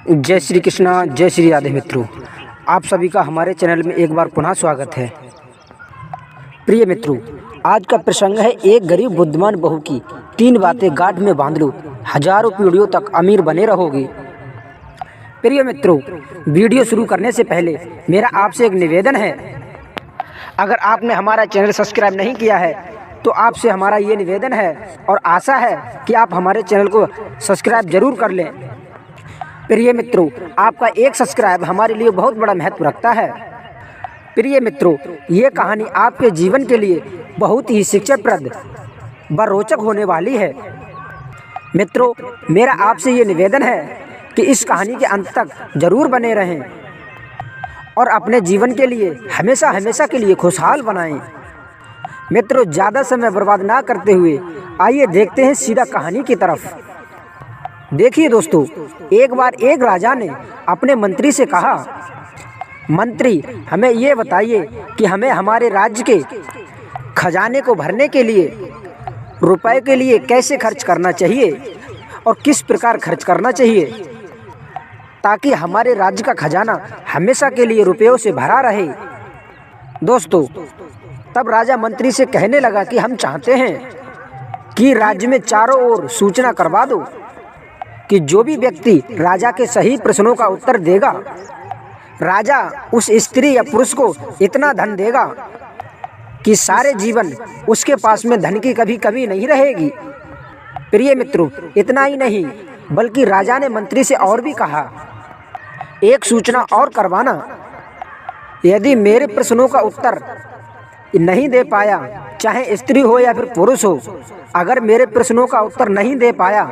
जय श्री कृष्णा, जय श्री राधे। मित्रों, आप सभी का हमारे चैनल में एक बार पुनः स्वागत है। प्रिय मित्रों, आज का प्रसंग है एक गरीब बुद्धिमान बहू की 3 बातें गांठ में बांध लो, हजारों पीढ़ियों तक अमीर बने रहोगे। प्रिय मित्रों, वीडियो शुरू करने से पहले मेरा आपसे एक निवेदन है। अगर आपने हमारा चैनल सब्सक्राइब नहीं किया है तो आपसे हमारा ये निवेदन है और आशा है कि आप हमारे चैनल को सब्सक्राइब जरूर कर लें। प्रिय मित्रों, आपका एक सब्सक्राइब हमारे लिए बहुत बड़ा महत्व रखता है। प्रिय मित्रों, ये कहानी आपके जीवन के लिए बहुत ही शिक्षाप्रद व रोचक होने वाली है। मित्रों, मेरा आपसे ये निवेदन है कि इस कहानी के अंत तक जरूर बने रहें और अपने जीवन के लिए हमेशा के लिए खुशहाल बनाएं। मित्रों, ज़्यादा समय बर्बाद ना करते हुए आइए देखते हैं सीधा कहानी की तरफ। देखिए दोस्तों, एक बार एक राजा ने अपने मंत्री से कहा, मंत्री, हमें ये बताइए कि हमें हमारे राज्य के खजाने को भरने के लिए रुपए के लिए कैसे खर्च करना चाहिए और किस प्रकार खर्च करना चाहिए ताकि हमारे राज्य का खजाना हमेशा के लिए रुपयों से भरा रहे। दोस्तों, तब राजा मंत्री से कहने लगा कि हम चाहते हैं कि राज्य में चारों ओर सूचना करवा दो कि जो भी व्यक्ति राजा के सही प्रश्नों का उत्तर देगा, राजा उस स्त्री या पुरुष को इतना धन देगा कि सारे जीवन उसके पास में धन की कभी कमी नहीं रहेगी। प्रिय मित्रों, इतना ही नहीं बल्कि राजा ने मंत्री से और भी कहा, एक सूचना और करवाना, यदि मेरे प्रश्नों का उत्तर नहीं दे पाया, चाहे स्त्री हो या फिर पुरुष हो, अगर मेरे प्रश्नों का उत्तर नहीं दे पाया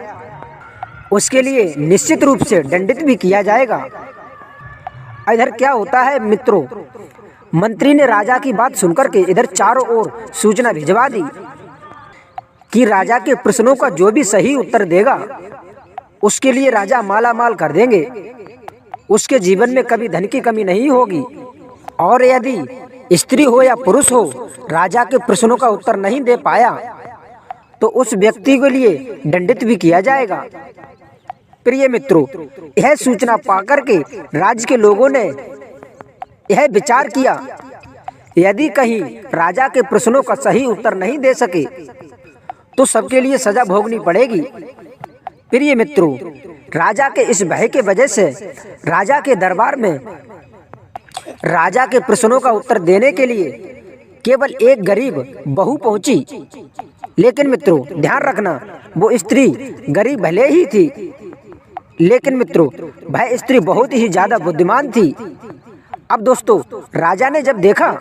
उसके लिए निश्चित रूप से दंडित भी किया जाएगा। इधर क्या होता है मित्रों, मंत्री ने राजा की बात सुनकर के इधर चारों ओर सूचना भिजवा दी कि राजा के प्रश्नों का जो भी सही उत्तर देगा उसके लिए राजा माला माल कर देंगे, उसके जीवन में कभी धन की कमी नहीं होगी। और यदि स्त्री हो या पुरुष हो, राजा के प्रश्नों का उत्तर नहीं दे पाया तो उस व्यक्ति के लिए दंडित भी किया जाएगा। प्रिय मित्रों, यह सूचना पाकर के राज्य के लोगों ने यह विचार किया, यदि कहीं राजा के प्रश्नों का सही उत्तर नहीं दे सके तो सबके लिए सजा भोगनी पड़ेगी। प्रिय मित्रों, राजा के इस भय के वजह से राजा के दरबार में राजा के प्रश्नों का उत्तर देने के लिए केवल एक गरीब बहू पहुंची। लेकिन मित्रों, ध्यान रखना, वो स्त्री गरीब भले ही थी, लेकिन मित्रों वह स्त्री बहुत ही ज्यादा बुद्धिमान थी। अब दोस्तों, राजा ने जब देखा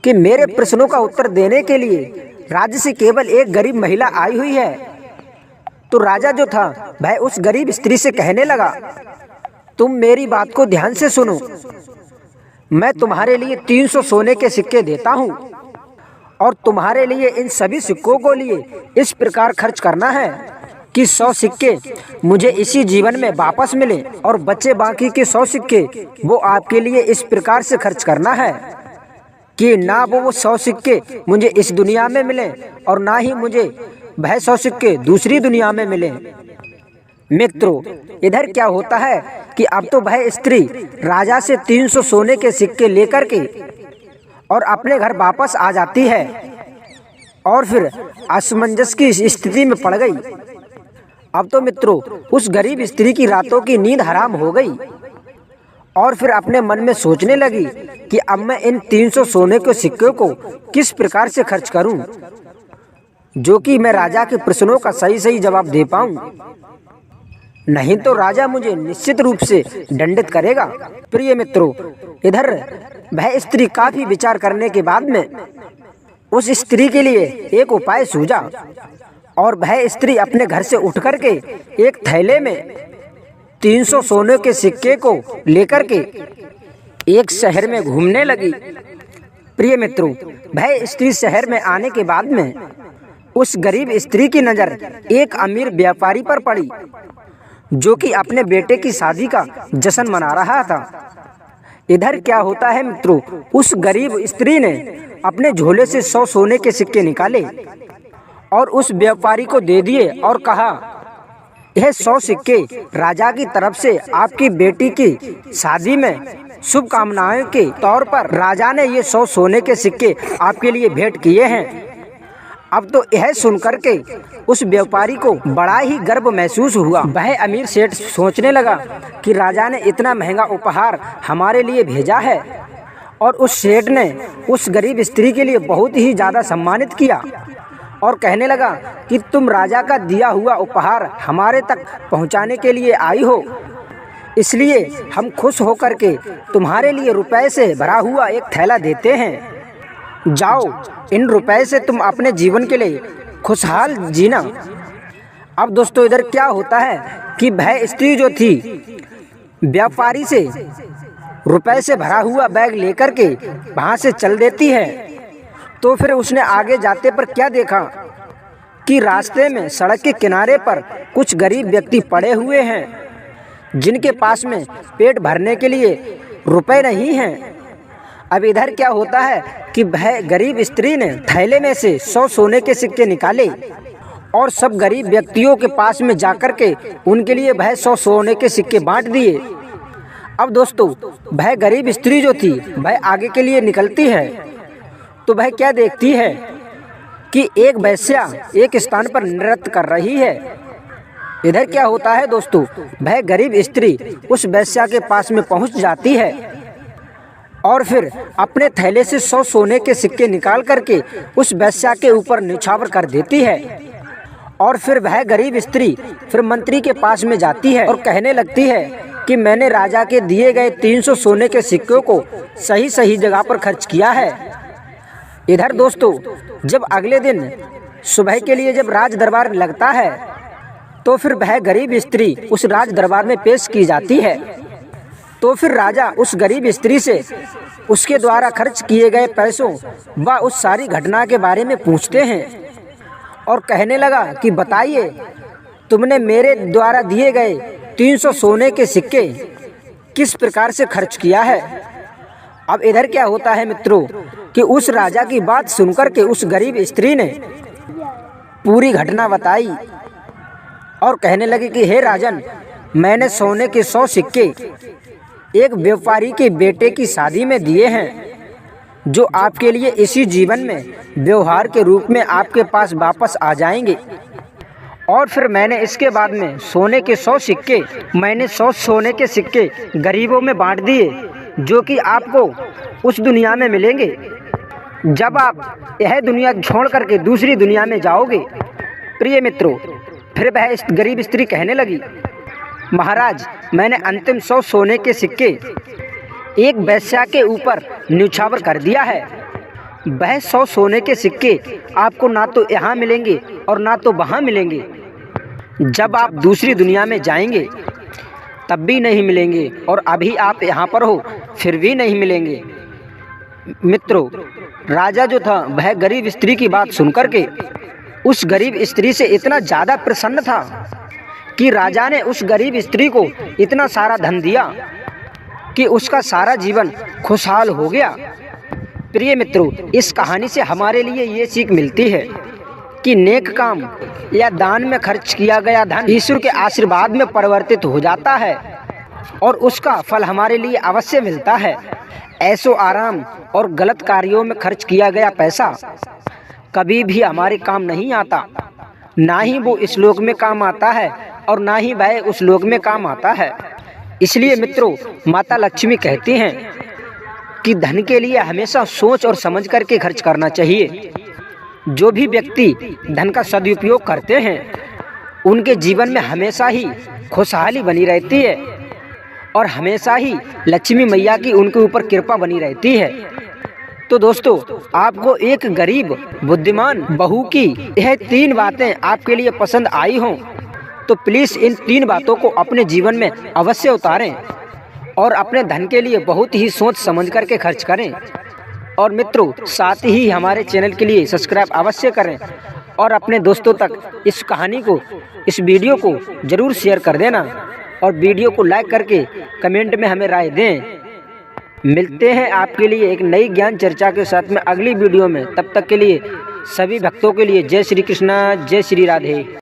कि मेरे प्रश्नों का उत्तर देने के लिए राज्य से केवल एक गरीब महिला आई हुई है, तो राजा जो था वह उस गरीब स्त्री से कहने लगा, तुम मेरी बात को ध्यान से सुनो, मैं तुम्हारे लिए 300 सोने के सिक्के देता हूँ और तुम्हारे लिए इन सभी सिक्कों को लिए इस प्रकार खर्च करना है कि 100 सिक्के मुझे इसी जीवन में वापस मिले और बचे बाकी के 100 सिक्के वो आपके लिए इस प्रकार से खर्च करना है कि ना वो 100 सिक्के मुझे इस दुनिया में मिले और ना ही मुझे वह 100 सिक्के दूसरी दुनिया में मिले। मित्रों, इधर क्या होता है कि अब तो वह स्त्री राजा से 300 सोने के सिक्के लेकर के और अपने घर वापस आ जाती है और फिर असमंजस की स्थिति में पड़ गई। अब तो मित्रों उस गरीब स्त्री की रातों की नींद हराम हो गई और फिर अपने मन में सोचने लगी कि अब मैं इन 300 सोने के सिक्कों को किस प्रकार से खर्च करूं जो कि मैं राजा के प्रश्नों का सही जवाब दे पाऊं, नहीं तो राजा मुझे निश्चित रूप से दंडित करेगा। प्रिय मित्रों, इधर वह स्त्री काफी विचार करने के बाद में उस स्त्री के लिए एक उपाय सूझा और वह स्त्री अपने घर से उठ करके एक थैले में 300 सोने के सिक्के को लेकर के एक शहर में घूमने लगी। प्रिय मित्रों, वह स्त्री शहर में आने के बाद में उस गरीब स्त्री की नज़र एक अमीर व्यापारी पर पड़ी जो कि अपने बेटे की शादी का जश्न मना रहा था। इधर क्या होता है मित्रों, उस गरीब स्त्री ने अपने झोले से 100 सोने के सिक्के निकाले और उस व्यापारी को दे दिए और कहा यह 100 सिक्के राजा की तरफ से आपकी बेटी की शादी में शुभकामनाओं के तौर पर राजा ने ये 100 सोने के सिक्के आपके लिए भेंट किए हैं। अब तो यह सुनकर के उस व्यापारी को बड़ा ही गर्व महसूस हुआ। वह अमीर सेठ सोचने लगा कि राजा ने इतना महंगा उपहार हमारे लिए भेजा है, और उस सेठ ने उस गरीब स्त्री के लिए बहुत ही ज़्यादा सम्मानित किया और कहने लगा कि तुम राजा का दिया हुआ उपहार हमारे तक पहुंचाने के लिए आई हो, इसलिए हम खुश होकर के तुम्हारे लिए रुपए से भरा हुआ एक थैला देते हैं। जाओ, इन रुपए से तुम अपने जीवन के लिए खुशहाल जीना। अब दोस्तों इधर क्या होता है कि वह स्त्री जो थी व्यापारी से रुपए से भरा हुआ बैग लेकर के वहाँ से चल देती है। तो फिर उसने आगे जाते पर क्या देखा कि रास्ते में सड़क के किनारे पर कुछ गरीब व्यक्ति पड़े हुए हैं, जिनके पास में पेट भरने के लिए रुपए नहीं हैं। अब इधर क्या होता है कि वह गरीब स्त्री ने थैले में से 100 सोने के सिक्के निकाले और सब गरीब व्यक्तियों के पास में जाकर के उनके लिए वह 100 सोने के सिक्के बांट दिए। अब दोस्तों वह गरीब स्त्री जो थी वह आगे के लिए निकलती है, तो वह क्या देखती है कि एक वेश्या एक स्थान पर नृत्य कर रही है। इधर क्या होता है दोस्तों, वह गरीब स्त्री उस वेश्या के पास में पहुंच जाती है और फिर अपने थैले से 100 सोने के सिक्के निकाल करके उस वेश्या के ऊपर न्यौछावर कर देती है। और फिर वह गरीब स्त्री फिर मंत्री के पास में जाती है और कहने लगती है कि मैंने राजा के दिए गए 300 सोने के सिक्कों को सही जगह पर खर्च किया है। इधर दोस्तों जब अगले दिन सुबह के लिए जब राज दरबार लगता है, तो फिर वह गरीब स्त्री उस राज दरबार में पेश की जाती है। तो फिर राजा उस गरीब स्त्री से उसके द्वारा खर्च किए गए पैसों व उस सारी घटना के बारे में पूछते हैं और कहने लगा कि बताइए, तुमने मेरे द्वारा दिए गए 300 सोने के सिक्के किस प्रकार से खर्च किया है। अब इधर क्या होता है मित्रों कि उस राजा की बात सुनकर के उस गरीब स्त्री ने पूरी घटना बताई और कहने लगी कि हे राजन, मैंने सोने के 100 सिक्के एक व्यापारी के बेटे की शादी में दिए हैं, जो आपके लिए इसी जीवन में व्यवहार के रूप में आपके पास वापस आ जाएंगे। और फिर मैंने इसके बाद में सोने के 100 सोने के सिक्के गरीबों में बांट दिए, जो कि आपको उस दुनिया में मिलेंगे जब आप यह दुनिया छोड़ करके दूसरी दुनिया में जाओगे। प्रिय मित्रों, फिर वह इस गरीब स्त्री कहने लगी, महाराज, मैंने अंतिम 100 सोने के सिक्के एक वेश्या के ऊपर न्यौछावर कर दिया है। वह 100 सोने के सिक्के आपको ना तो यहाँ मिलेंगे और ना तो वहाँ मिलेंगे। जब आप दूसरी दुनिया में जाएंगे तब भी नहीं मिलेंगे, और अभी आप यहाँ पर हो फिर भी नहीं मिलेंगे। मित्रों, राजा जो था वह गरीब स्त्री की बात सुनकर के उस गरीब स्त्री से इतना ज़्यादा प्रसन्न था कि राजा ने उस गरीब स्त्री को इतना सारा धन दिया कि उसका सारा जीवन खुशहाल हो गया। प्रिय मित्रों, इस कहानी से हमारे लिए ये सीख मिलती है कि नेक काम या दान में खर्च किया गया धन ईश्वर के आशीर्वाद में परिवर्तित हो जाता है और उसका फल हमारे लिए अवश्य मिलता है। ऐशो आराम और गलत कार्यों में खर्च किया गया पैसा कभी भी हमारे काम नहीं आता, ना ही वो इस लोक में काम आता है और ना ही वह उस लोक में काम आता है। इसलिए मित्रों, माता लक्ष्मी कहती हैं कि धन के लिए हमेशा सोच और समझ करके खर्च करना चाहिए। जो भी व्यक्ति धन का सदुपयोग करते हैं उनके जीवन में हमेशा ही खुशहाली बनी रहती है और हमेशा ही लक्ष्मी मैया की उनके ऊपर कृपा बनी रहती है। तो दोस्तों, आपको एक गरीब बुद्धिमान बहू की यह 3 बातें आपके लिए पसंद आई हों तो प्लीज़ इन 3 बातों को अपने जीवन में अवश्य उतारें और अपने धन के लिए बहुत ही सोच समझ करके खर्च करें। और मित्रों, साथ ही हमारे चैनल के लिए सब्सक्राइब अवश्य करें और अपने दोस्तों तक इस कहानी को, इस वीडियो को ज़रूर शेयर कर देना और वीडियो को लाइक करके कमेंट में हमें राय दें। मिलते हैं आपके लिए एक नई ज्ञान चर्चा के साथ में अगली वीडियो में। तब तक के लिए सभी भक्तों के लिए जय श्री कृष्णा, जय श्री राधे।